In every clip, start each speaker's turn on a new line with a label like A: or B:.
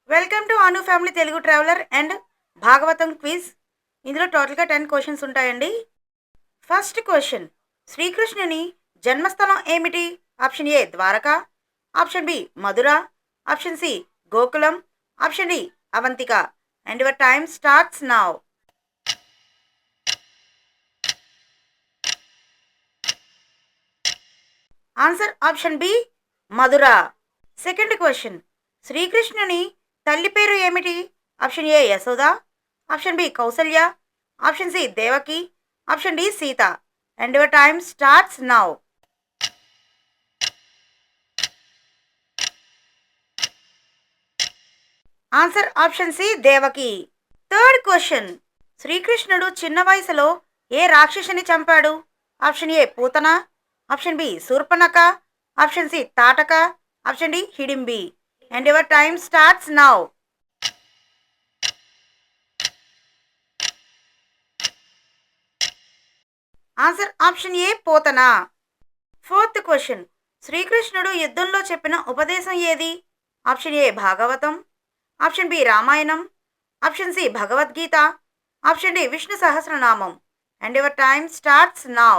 A: Welcome to Anu family Telugu traveller and Bhagavatam quiz. ఇందులో టోటల్గా 10 questions ఉంటాయండి. ఫస్ట్ క్వశ్చన్, శ్రీకృష్ణుని జన్మస్థలం ఏమిటి? Option A Dwarka, option B Mathura, option C Gokulam, option D Avantika. And your time starts now. Answer option B Mathura. Second question, శ్రీకృష్ణుని తల్లి పేరు ఏమిటి? Option A Yashoda, option B Kausalya, option C Devaki, option D Sita. And your time starts now. Answer option C Devaki. Third question, శ్రీకృష్ణుడు చిన్న వయసులో ఏ రాక్షసిని చంపాడు? Option A Putana, option B Shurpanakha, option C Tataka, option D Hidimbi. And your time starts now. Answer option A Potana. Fourth question, శ్రీకృష్ణుడు యుద్ధంలో చెప్పిన ఉపదేశం ఏది? Option A Bhagavatam, option B Ramayanam, option C Bhagavad Gita, option D Vishnu Sahasranamam. And your time starts now.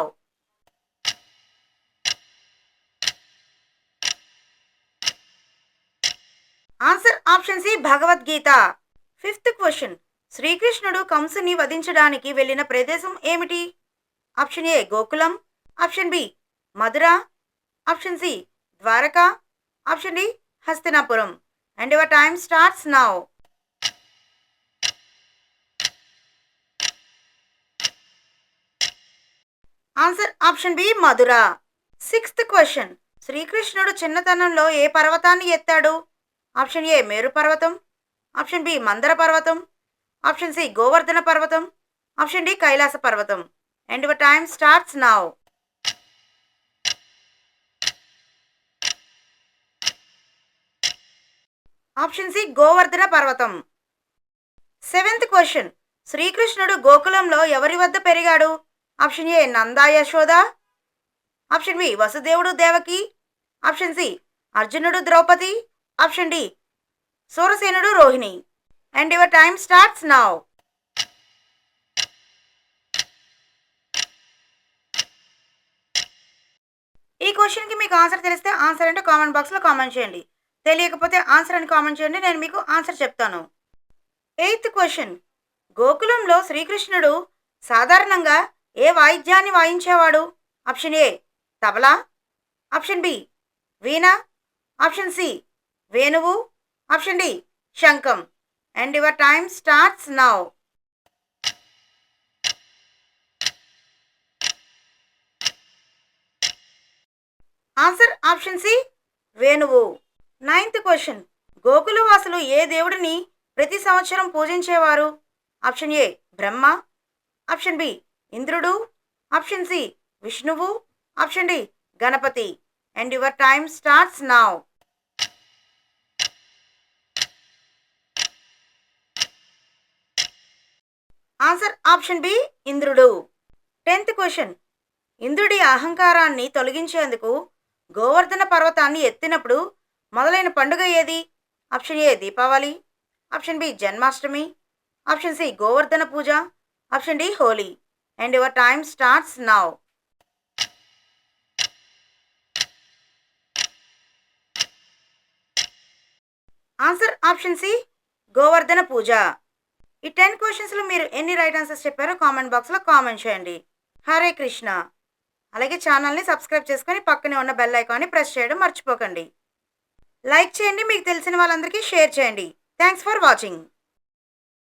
A: Answer option C Bhagavad Gita. Fifth question, శ్రీకృష్ణుడు కంసుని వధించడానికి వెళ్ళిన ప్రదేశం ఏమిటి? Option A Gokulam, option B Mathura, option C Dwarka, option D Hastinapuram. And your time starts now. Answer option B Mathura. Sixth question, శ్రీకృష్ణుడు చిన్నతనంలో ఏ పర్వతాన్ని ఎత్తాడు? ఆప్షన్ ఏ మేరు పర్వతం, ఆప్షన్ బి మందర పర్వతం, ఆప్షన్ సి గోవర్ధన పర్వతం, ఆప్షన్ డి కైలాస పర్వతం. And your time starts now. Option C Govardhana పర్వతం. Seventh question, శ్రీకృష్ణుడు గోకులంలో ఎవరి వద్ద పెరిగాడు? Option A Nanda Yashoda, option B వసుదేవుడు దేవకి, ఆప్షన్ సి అర్జునుడు ద్రౌపది, ఆప్షన్ డి సూరసేనుడు Rohini. And your time starts now. ఈ క్వశ్చన్కి మీకు ఆన్సర్ తెలిస్తే ఆన్సర్ అంటే కామెంట్ బాక్స్లో కామెంట్ చేయండి. తెలియకపోతే ఆన్సర్ అని కామెంట్ చేయండి, నేను మీకు ఆన్సర్ చెప్తాను. ఎయిత్ క్వశ్చన్, గోకులంలో శ్రీకృష్ణుడు సాధారణంగా ఏ వాయిద్యాన్ని వాయించేవాడు? Option A tabla, option B veena, option C వేణువు, ఆప్షన్ డి శంఖం. And your time starts now. Answer option C వేణువు. నైన్త్ క్వశ్చన్, గోకులవాసులు ఏ దేవుడిని ప్రతి సంవత్సరం పూజించేవారు? Option A Brahma, option B ఇంద్రుడు, ఆప్షన్ సి విష్ణువు, option D Ganapati. And your time starts now. Answer option B ఇంద్రుడు. 10th క్వశ్చన్, ఇంద్రుడి అహంకారాన్ని తొలగించేందుకు గోవర్ధన పర్వతాన్ని ఎత్తినప్పుడు మొదలైన పండుగ ఏది? Option A Deepavali, option B Janmashtami, option C Govardhana Puja, option D Holi. And your time starts now. Answer option C Govardhana Puja. ఈ 10 క్వశ్చన్స్లో మీరు ఎన్ని రైట్ ఆన్సర్స్ చెప్పారో కామెంట్ బాక్స్లో కామెంట్ చేయండి. హరే కృష్ణ. అలాగే ఛానల్ని సబ్స్క్రైబ్ చేసుకొని పక్కనే ఉన్న బెల్ ఐకాన్ని ప్రెస్ చేయడం మర్చిపోకండి. లైక్ చేయండి, మీకు తెలిసిన వాళ్ళందరికీ షేర్ చేయండి. Thanks for watching.